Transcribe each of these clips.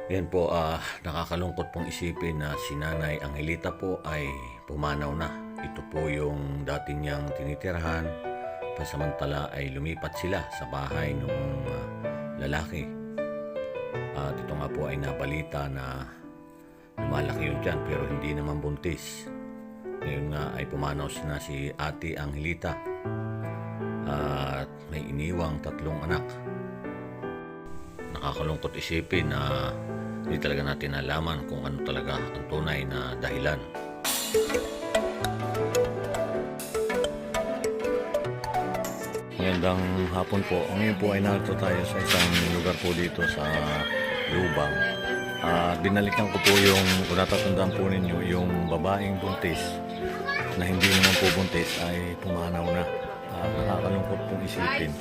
Yan po, nakakalungkot pong isipin na si Nanay Angelita po ay pumanaw na. Ito po yung dati niyang tinitirahan, pasamantala ay lumipat sila sa bahay ng lalaki. At ito nga po ay nabalita na lumalaki yun dyan pero hindi naman buntis. Ngayon nga ay pumanaw na si Ate Angelita at may iniwang 3 anak. Nakakalungkot isipin na hindi talaga natin nalaman kung ano talaga ang tunay na dahilan. Magandang hapon po. Ngayon po ay narito tayo sa isang lugar po dito sa Lubang. Binalikan ko po yung, kung natatandaan po ninyo, yung babaeng buntis na hindi naman po buntis ay pumanaw na. Nakakalungkot pong isipin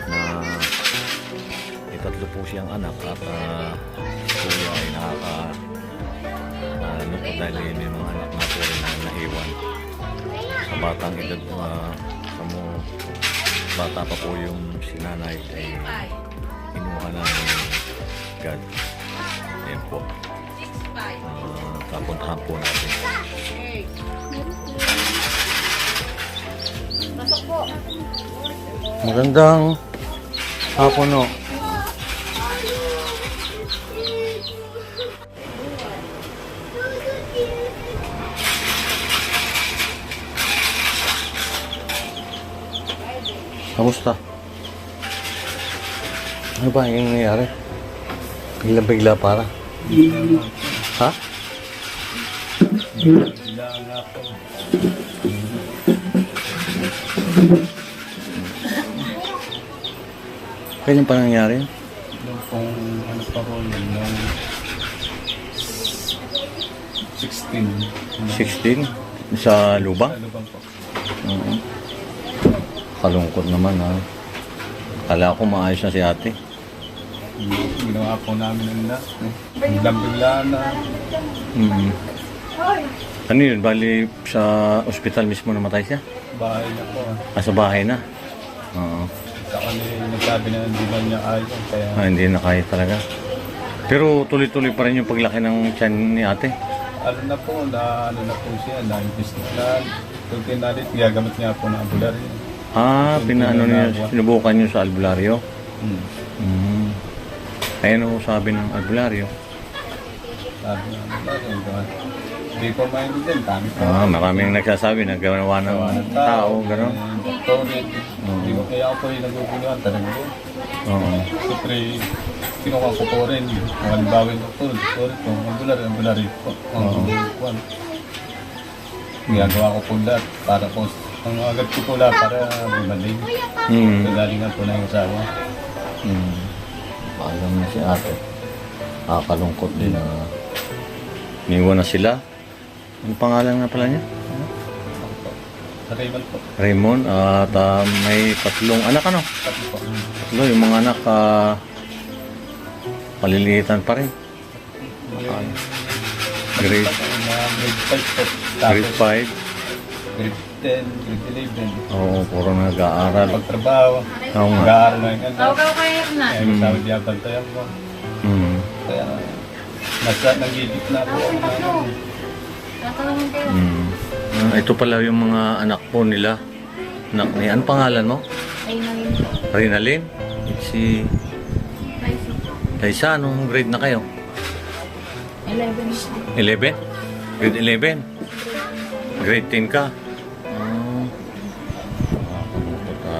na tatlo po siyang anak at kuya ay nakaka-lungkot dahil yung mga anak na po rin na nahiwan sa batang edad. Bata pa po yung sinanay ay inuha na ng God. Ayan po, kapuntahan po natin. Magandang hapon no. Kamusta? Ano ba yung nangyayari? Bigla-bigla para? Ha? Bigla nga po. Kailan pa nangyari? Nung kung ano pa po yun, nung 16. 16? Sa Lubang? Ano bang po? Kalungkot naman ha. Kala ko maayos na si ate. Ginawa po namin ang lahat. Bigla na. Ano yun? Bali sa ospital mismo namatay siya? Bahay na po. Sa bahay na? Oo. Saka nagsabi na hindi na niya ayaw. Kaya Hindi na kaya talaga. Pero tuloy-tuloy pa rin yung paglaki ng tiyan ni ate. ano na po siya, na-investigate na. Kung tinalit, gagamit niya po ng albularyo. Pinaano niya, sinubukan niyo sa albularyo? Ayun ang sabi ng albularyo. Sabi ng albularyo, hindi po maintindihan. Kami po. Maraming nagsasabi na gawa ng tao, gano'n. Hindi ko kaya ako po yung naguguluhan talaga po. Oo. Siyempre, kinuha ko po rin. Kung halimbawa yung doktor po, albularyo po. Ginagawa ko po lahat para po ang agad ko po lahat para bumaling. Kagalingan po na yung asawa. Alam na si ate. Nakakalungkot din na niwan na sila. Ang pangalan nga pala niya? Sa Raymond po. Raymond. At may 3 anak ano? Tatlo po. 3, yung mga anak palilitan pa rin. Grade Grade 5 po. Grade 5. Grade 10, grade 11. Oo, puro nag-aaral. Pagtrabaho. Oo nga. Nag-aaral na yung Kau kaya na. Kaya masawad niya bantayan ko. Kaya nag-ibig na po ako namin. Tatanungin kayo. Ito pala yung mga anak po nila. Anak ni, ano pangalan mo? Ay, nalin po. Rinalyn? Si Liza, anong grade na kayo? 11. 11? Grade 11? Grade 10 ka?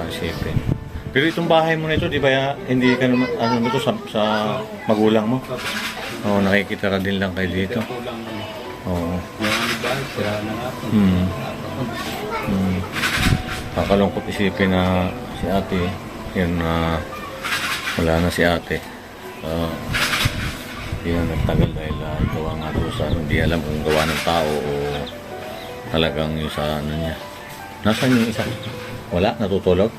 Isipin. Pero itong bahay mo na ito, di ba hindi ka naman, ano ito sa magulang mo? Oo, nakikitira din lang kayo dito. Oo. Yung bahay, sira na nga po. Kakalungkot isipin na si ate, yun na wala na si ate. Yun, nagtagal dahil gawa nga doon sa hindi alam kung gawa ng tao o talagang yung sa ano niya. Nasaan yung isa? Wala? Natutulog?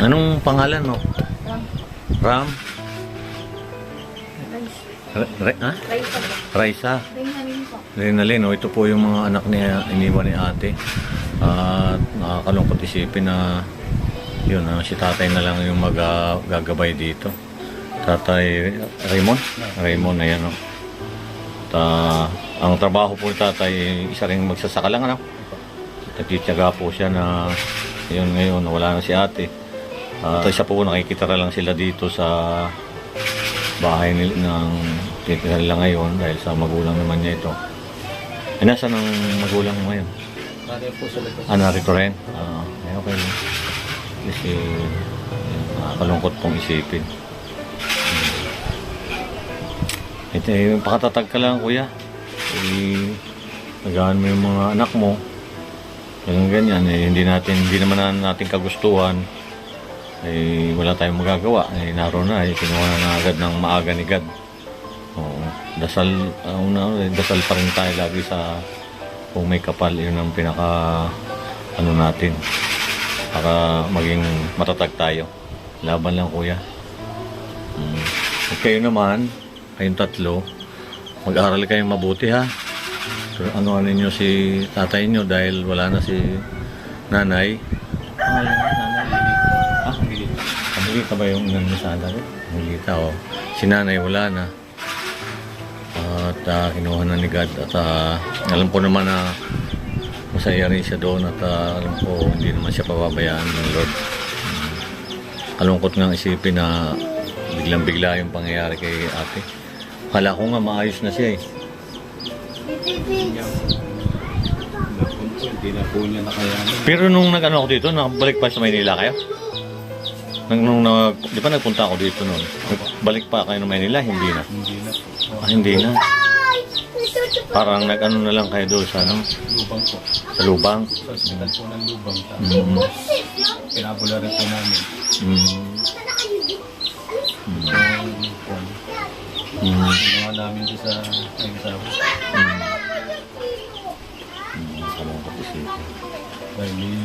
Anong pangalan mo? Ram? Raisa? Rinalyn, ito po yung mga anak niya, iniwan ni ate. At nakakalungkot isipin na yun, si tatay na lang yung gagabay dito. Tatay Raymond? Raymond, ayan o. Ang trabaho po ni tatay, isa rin magsasaka lang, ano? Nagtitiyaga po siya na yun ngayon, wala na si ate. Isa po, nakikitara lang sila dito sa bahay ng titira nila ngayon dahil sa magulang naman niya ito. Nasaan ang magulang mo ngayon? Nanay po sa labas. Narito rin. Okay. Kasi nakakalungkot pong isipin. Ito yung pakatatag ka lang, kuya. Nagaan mo yung mga anak mo. Ganyan, hindi naman natin kagustuhan. Wala tayong magagawa. Naroon na, kinuha na agad ng maaga ni God. Dasal pa rin tayo lagi sa kung may kapal. Yun ang pinaka natin para maging matatag tayo. Laban lang, kuya. Kayo naman, kayong tatlo, mag-aral kayong mabuti, ha. So, ano ninyo si tatay nyo dahil wala na si nanay. Hamilita ba yung inan mo sa anak? Hamilita, o. Si nanay wala na. At kinuha na ni God. At alam ko naman na masaya rin siya doon. At alam ko hindi naman siya pababayaan ng Lord. Kalungkot nga isipin na biglang-bigla yung pangyayari kay ate. Akala ko nga maayos na siya eh. Hindi na po niya nakayanan. Pero nung nag-ano ako dito, nakabalik pa sa Maynila kayo? Di ba nagpunta ako dito noon? Balik pa kayo ng Maynila? Hindi na. Hindi na po. Hindi na. Parang nag-ano na lang kayo doon sa ano? Lubang po. Sa Lubang. Sa hospital po ng Lubang. Pinabula rin po namin. Ginawa namin doon sa Ayusawa. Kalungkot isipin. Dahil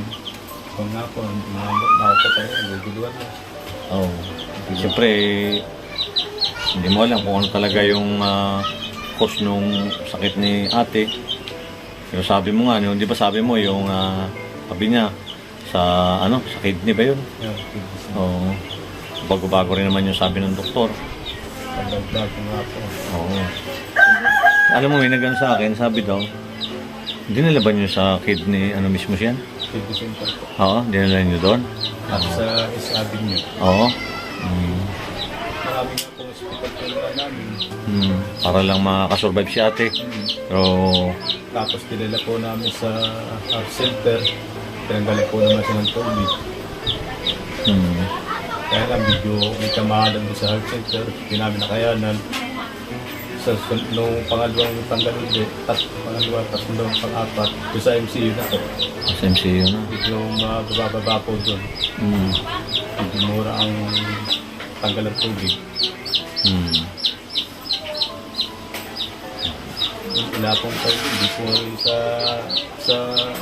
kung nga po, nakapatay, guguluhan na. Siyempre, hindi mo alam kung ano talaga yung cause nung sakit ni ate. Pero sabi mo nga, di ba sabi mo yung sabi niya sa kidney ba yun? Oo. Bago-bago rin naman yung sabi ng doktor. Bago nga po. Oo. Alam mo, may nag-ano sa akin, sabi daw, dinala ba niyo sa kidney, mismo siya? Kidney center po. Oo, dinala niyo doon? At sa isabi niyo. Oo. Marami nga po hospital po namin. Para lang makasurvive si ate. Pero, Tapos dinala po namin sa heart center. Tinanggalan po naman siya ng tubig. Kaya lang medyo may kamahalan doon sa heart center. Hindi namin nakayanan. Nung pangalawang tanggal ulit, pangalawang, tatlong, pang-apat, doon sa MCU na po. sa MCU na. Medyo mababa po doon. Medyo mura ang tanggal ng tubig. Wala pong hindi po rin sa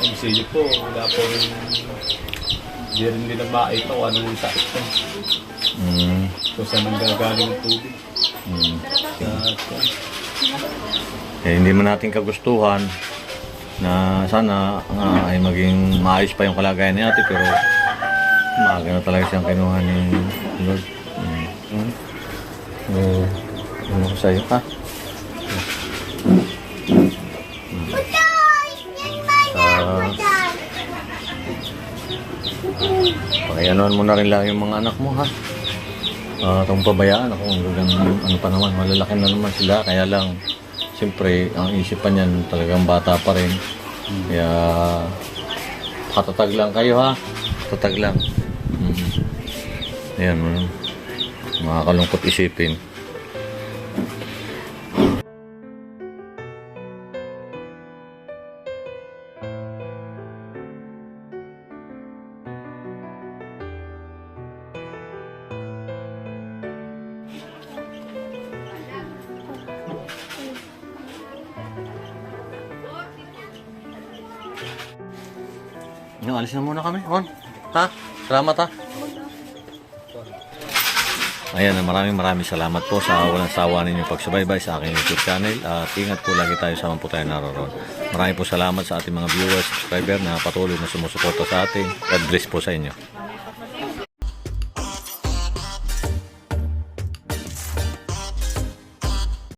MCU po, wala po rin, hindi rin nila makita kung anong sakit po. So saan ang gagaling ng tubig? Hindi man natin kagustuhan na sana ay maging maayos pa yung kalagayan ni ate, pero maaga na talaga siyang kinuha ni Lord. Ano ko sa'yo, ha? Pakianuhan mo na rin lang yung mga anak mo, ha? Itong pabayaan ako, ano pa naman, malalaki na naman sila, kaya lang siyempre ang isipan niyan talagang bata pa rin, kaya katatag lang kayo, ha? Tatag lang. Ayan, makakalungkot isipin. Alis na muna kami, Juan. Ha? Salamat, ha? Ayan, maraming salamat po sa walang sawa ninyong pagsubaybay sa aking YouTube channel. At ingat po lagi tayo sa po tayo naroon. Maraming po salamat sa ating mga viewers, subscriber na patuloy na sumusuporta sa atin. God bless po sa inyo.